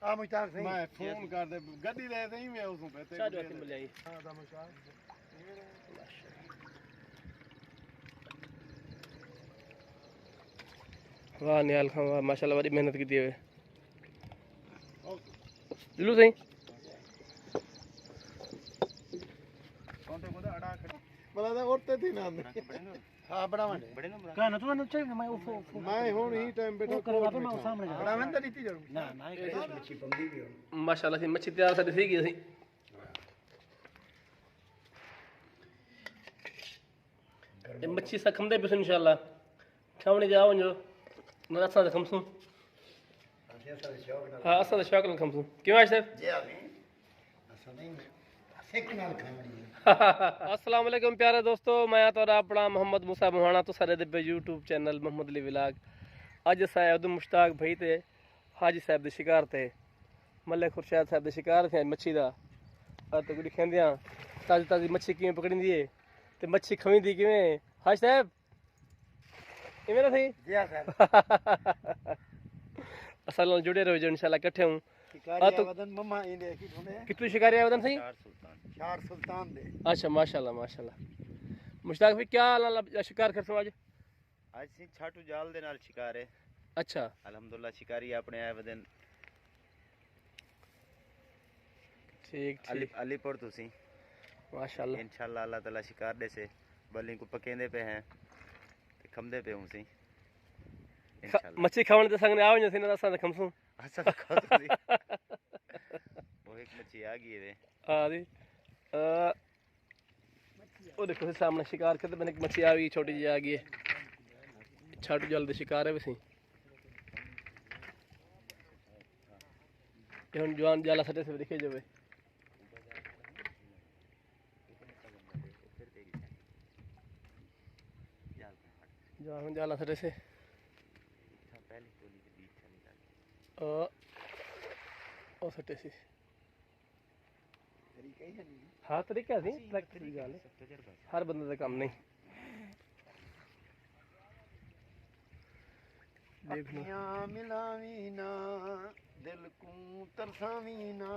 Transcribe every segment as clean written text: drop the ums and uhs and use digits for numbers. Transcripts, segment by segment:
आ मुश्ताक सही मैं फोन कर दे गड्डी दे दे मैं उसनु पे साढ़े तीन बजे आई। हां दा मुश्ताक वाह निहाल खां वाह माशाल्लाह बड़ी मेहनत की दी है लू सही कोंटे को अड़ा खड़ी मला दा औरते थी ना हां बनावन बड़े ना कहना तो मैंने चाहिए मैं वो मैं हुन ही टाइम बैठा करवा तो मैं सामने जा बनावन तो नीति जरूर ना ना एक मच्छी बंदी भी हो माशाल्लाह सी मच्छी तैयार साडी सी गई सी ये मच्छी सा खमदे पे इंशाल्लाह खावने जाओ जो ना असा दे खमसू हाँ असा दे शौक न खमसू क्यों आज सर जी अभी असा नहीं सेक नाल खावणी अस्सलाम वालेकुम प्यारे दोस्तों मैं तो अपना मोहम्मद मूसा मोहाना तो सारे दे YouTube channel Mohammad Ali vlog अज साहब मुश्ताक भाई ते हाजी साहब दे शिकार थे मल्ले खुरशैद साहब दे शिकार थे मच्छी दा तो गुड़ी खेंदियां ताजी ताजी मच्छी किवें पकड़ींदी है ते मच्छी खवींदी किवें हाज साहब इवें ना थी जी हां सर असल नाल जुड़े रहो जो इंशाल्लाह इकट्ठे हूं शिकारी वदन मम्मा इंदे की थोने कितनी शिकारी है वदन सही चार सुल्तान दे अच्छा माशाल्लाह माशाल्लाह मुश्ताक भाई क्या शिकार करते हो आज आज सी छाटू जाल दे नाल शिकार है अच्छा अल्हम्दुलिल्लाह शिकारी अपने आए वदन ठीक ठीक अलीपुर तुसी माशाल्लाह इंशाल्लाह अल्लाह ताला शिकार दे से बल्ली को पकेंदे पे हैं ते खमदे पे हूं सी इंशाल्लाह मच्छी खाने ते संग ने आओ न सिना असा ते खमसू अच्छा तो खा तुसी वो एक मच्छी आ गई है हां जी वो देखो सामने शिकार करते मैंने एक मच्छी आ गई छोटी जी आ गई है छाटू जाल दे शिकार है वैसे ये हुन जवान जाला सटे से दिखे जावे जवान जाला सटे से पहली टोली के बीच चली जाती ओ सटे से तरीका ही नहीं हाँ तरीका सी प्रैक्टिस गल है हर बंदे दा काम नहीं देख लो अखियां मिलावी ना दिल को तरसावी ना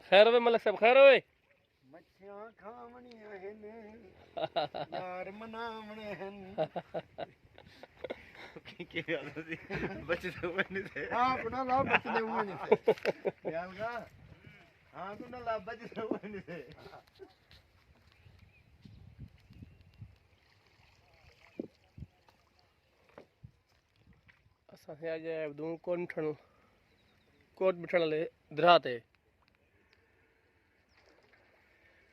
खैर वे मलक साहब खैर होए मच्छियां खावणियां हन यार मनावणे हन के आदत सी बच्चे तो बने थे हां अपना ला बचने हुए नहीं यार का हां तो ना ला बचने हुए नहीं थे असां थे आज दूं कोट बिठण ले दरा ते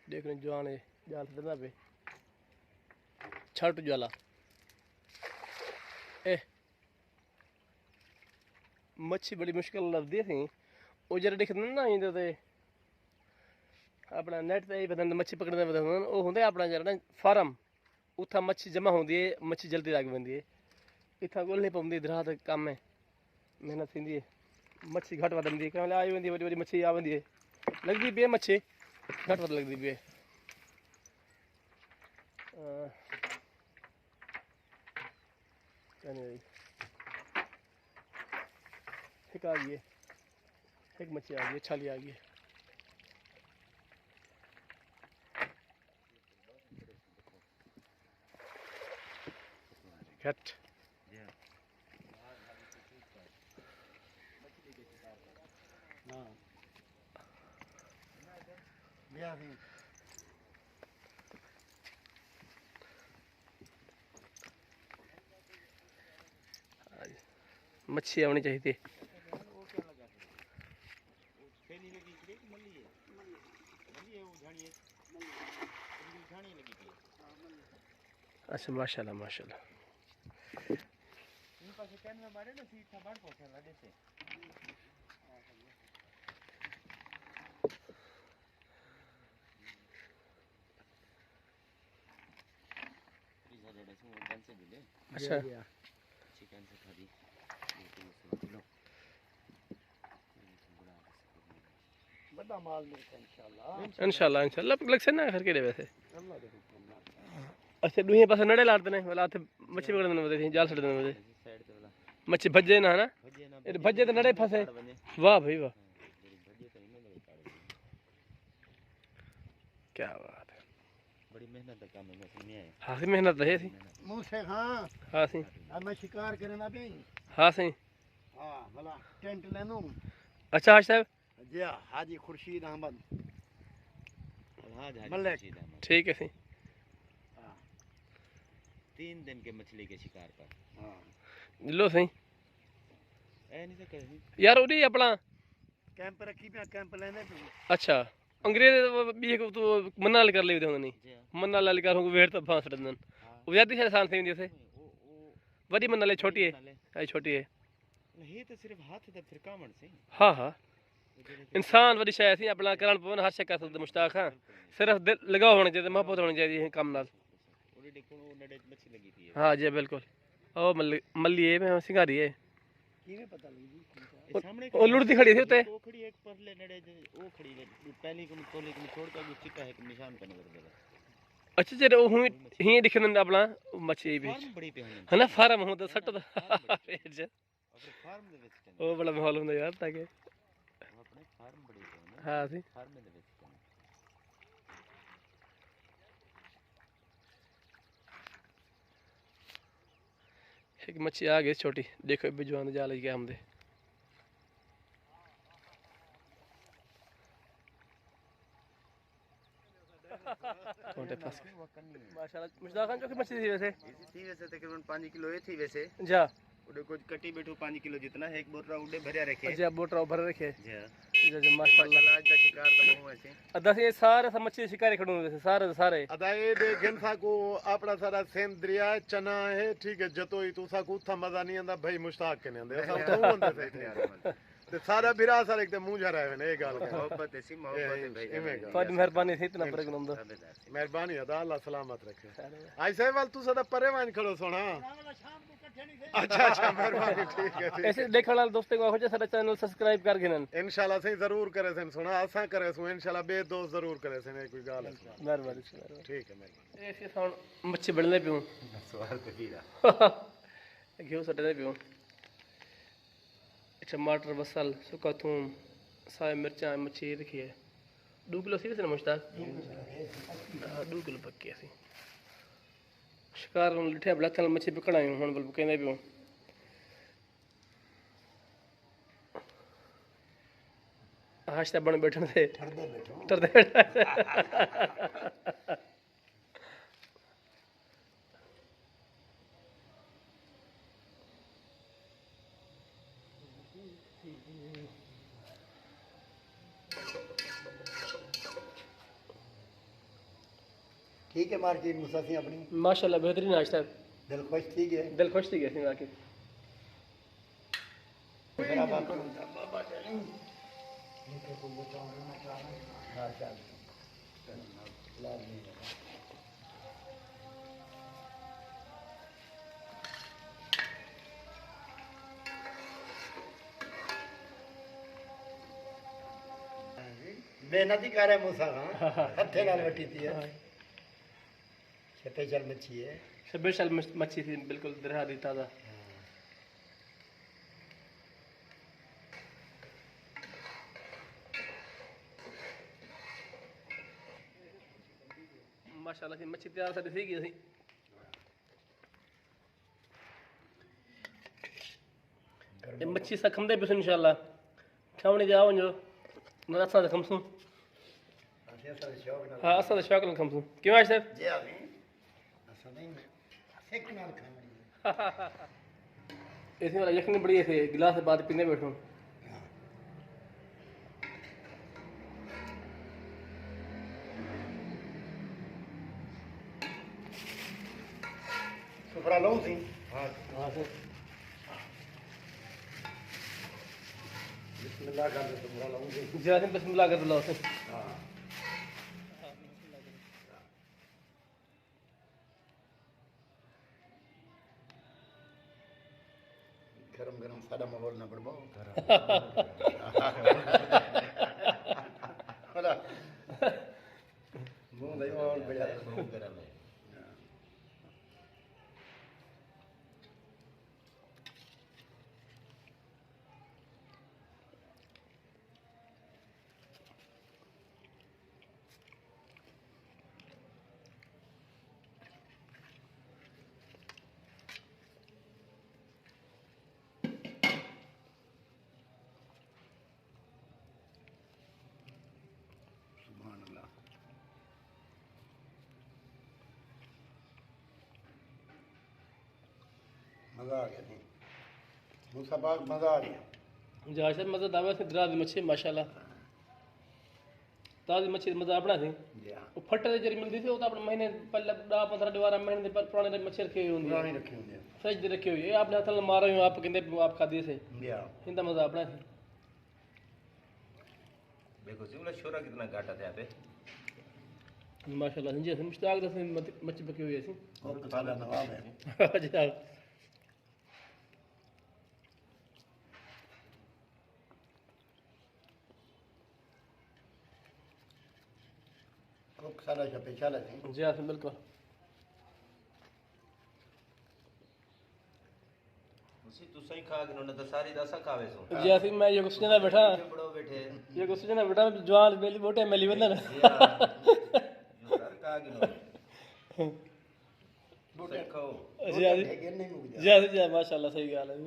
देखने जवान है जाल देना पे छट ज्वाला ए मच्छी बड़ी मुश्किल लभदी थी ओ जरा दिखदे ना इंदे ते अपना नेट ते बदन मच्छी पकड़ने बदन ओ हुंदे अपना जरा ना फार्म उथा मच्छी जमा होंदी है मच्छी जल्दी लग वेंदी है इतना गोलनी पवंदी दरा ते कम है मेहनत थींदी है मच्छी घट वधंदी है कंहिं आई वेंदी वॾी वॾी मच्छी आ वेंदी है लगदी बि मच्छी घट वध लगदी बि एक आ गई है एक मच्छी आ गई है छाली आ गई है घट बिया भी मच्छी आनी चाहिए अच्छा माशाल्लाह माशाल्लाह अच्छा चिकन से खड़ी बड़ा माल मिलता है इंशाल्लाह इंशाल्लाह इंशाल्लाह लग से ना घर के वैसे अल्लाह दे हुक्म नाल अच्छा दूहे पासे नड़े लाते ने वाला हाथ मच्छी पकड़ने में थी जाल छड़ देने में साइड ते वाला मच्छी भजे ना है ना भजे ना ये भजे तो नड़े फंसे वाह भाई वाह क्या बात है, बड़ी मेहनत का काम है मछली में है। हाँ सी मेहनत रहे सी। मुंह से हाँ हाँ सी, अब मैं शिकार करना भी हाँ सी। हाँ भला टेंट लेनो अच्छा हाज साहब, जी हाजी खुर्शीद अहमद हाँ जहाज मलिक। खुर्शीद अहमद। ठीक है सी। 3 दिन के मछली के शिकार पर हाँ लो सी ऐ नहीं तो कहीं यार उड़ी अपना। कैंप रखी पे कैंप लेने पे अच्छा अंग्रेज भी को तो मन्ना कर ले नहीं, जी हाँ। मन्ना लाल कर वेट तो फांस रदन हाँ वो ज्यादा से आसान थी जैसे वो बड़ी मन्ना ले छोटी है, नाले आई छोटी है। नहीं तो सिर्फ हाथ तक फिर कामण से हाँ हाँ इंसान बड़ी शायद थी अपना करण पवन हर शक कर मुश्ताक हाँ, सिर्फ दिल लगाव होना चाहिए, मोहब्बत होनी चाहिए काम नाल। ऑलरेडी को नड़े मच्छी लगी थी हाँ जी बिल्कुल। ओ मल्ली है मैं सिंगारी है किਵੇਂ पता लगी जी ये सामने ਉਹ ਲੁੜਦੀ ਖੜੀ ਸੀ ਉੱਤੇ। वो खड़ी एक परले नड़े वो खड़ी है पहली को तोली को छोड़ के वो चिट्टा है निशान पे नजर दे अच्छा जेरे ਉਹ ਹੀ ਦਿਖਣ ਦਿੰਦਾ ਆਪਣਾ ਮੱਛੀ ਵੀ फार्म बड़ी पे हन है ना फार्म ਹੁੰਦਾ ਸੱਟ ਦਾ अपने फार्म दे विच कने ਉਹ ਬੜਾ ਮਾਹੌਲ ਹੁੰਦਾ ਯਾਰ ਤਾਂ ਕਿ अपने फार्म बड़ी पे हन हाँ सी। फार्म दे विच कने एक मच्छी आ गई छोटी, देखो बिजवान जाल गया हमदे। छोटे फंस गए माशाल्लाह। मुश्ताक खान जो की मच्छी थी वैसे थी वैसे तकरीबन 5 किलो ये थी वैसे जा उड़े कुछ कटी बैठो 5 किलो जितना है एक बोतरा उड़े भरिया रखे अच्छा बोटरा भर रखे जी हां जा माशाल्लाह। आज का शिकार तो बहु ऐसे अदा से सारे सब मच्छी शिकारी खड़ू वैसे सारे सारे अदा ये देखन साको अपना सारा सेम दरिया है, चना है ठीक है जतो ही तू साको उथा मजा नहीं आंदा भाई मुश्ताक के नहीं आंदे सब तो होंदे थे ते सारा बिरा सारे एक मुंह जा रहे ने ये गाल के मोहब्बत ऐसी मोहब्बत है भाई ਤੁਹਾਡੀ ਮਿਹਰਬਾਨੀ ਸੀ इतना प्रोग्राम दा। मेहरबानी अदा अल्लाह सलामत रखे आई साहब वाल तू सदा परे मान खड़ो सोना अच्छा अच्छा मेहरबानी ठीक है ठीक ऐसे देखने वाले दोस्तों को हो सारा चैनल सब्सक्राइब कर गिनन इंशाल्लाह सही जरूर करे सन सुना असा करे सु इंशाल्लाह बे दोस्त जरूर करे सन कोई गाल है मेहरबानी ठीक है मेहरबानी ऐसे साउंड मच्छी बढ़ने पियो सवाल तो पीरा घियो सटने पियो टमाटर बसल सुखा थूम साए मिर्चा मच्छी रखी है 2 किलो सी वैसे ना मुश्ताक 2 किलो पक्की सी शिकार लिठे बड़ा कल मच्छी पकड़ आयूं हुन बल कहंदे पियो हाश ते बन बैठण से टरदे ठीक है मार्केट मुसाफी अपनी माशाल्लाह बेहतरीन नाश्ता दिल खुश ठीक है दिल खुश थी गए आके। मेरा बाबा चली हाँ चल मेहनत ही कर रहे मूसा हथे नाल वटी थी स्पेशल मच्छी है स्पेशल मच्छी थी बिल्कुल दरहा दी ताज़ा। माशाल्लाह सी मच्छी तैयार साडी थी गई सी। ये मच्छी सा खमदे पिस इंशाल्लाह खावणी जाओ जो ना असां दा खमसू हाँ असां दा शौक न खमसू क्यों आज साहब जी अभी असा नहीं सेक नाल खावणी ऐसे वाला यखनी बड़ी ऐसे गिलास से बाद पीने बैठो सुपरा लो सी हाँ सर बिस्मिल्लाह कर दे सुपरा लो सी जरा से बिस्मिल्लाह कर लो से हाँ गरम गरम सादा माहौल ना पड़बो होला मुंह दई माहौल बढ़िया बहुत गरम है मजा आ गया नहीं मूसा पाक मजा आ गया जहाँ से मजा दावा से दराज मच्छी माशाल्लाह ताजी मच्छी मजा अपना थी जी हाँ वो फटे जरी मिलती थी वो तो अपने महीने पहले 10-15 12 महीने दे पुराने मच्छी रखी हुई होंगी पुरानी रखी हुई है फ्रेश दे रखी हुई है आपने हाथ में मारे हो आप कहते आप खा दिए से जी हाँ इनका मजा अपना थी देखो जी बोला शोरा कितना घाटा था यहाँ पे माशाल्लाह जी हम मुश्ताक से मच्छी पकी हुई है सी और साला नवाब है जी हाँ और साला छपे चला नहीं जी हाँ बिल्कुल उसी तू सही खा के न तो सारी दसा खावे सो जी हाँ मैं ये कुछ ना बैठा बड़ो बैठे ये कुछ ना बैठा जवान बेली बोटे मेली बंदा ना सर खा के नो बूटे खाओ जी हाँ नहीं मुझे जी हाँ माशाल्लाह सही गल है